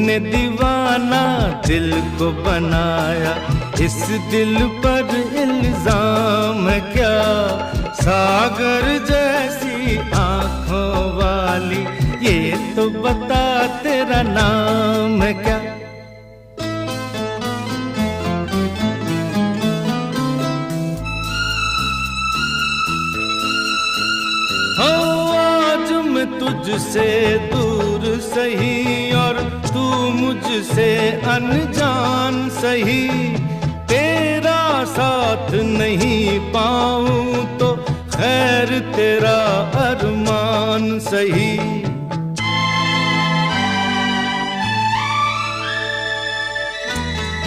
तूने दीवाना दिल को बनाया, इस दिल पर इल्जाम है क्या? सागर जैसी आंखों वाली, ये तो बता तेरा नाम है क्या? आज मैं तुझसे दूर सही और तू मुझसे अनजान सही, तेरा साथ नहीं पाऊं तो खैर तेरा अरमान सही।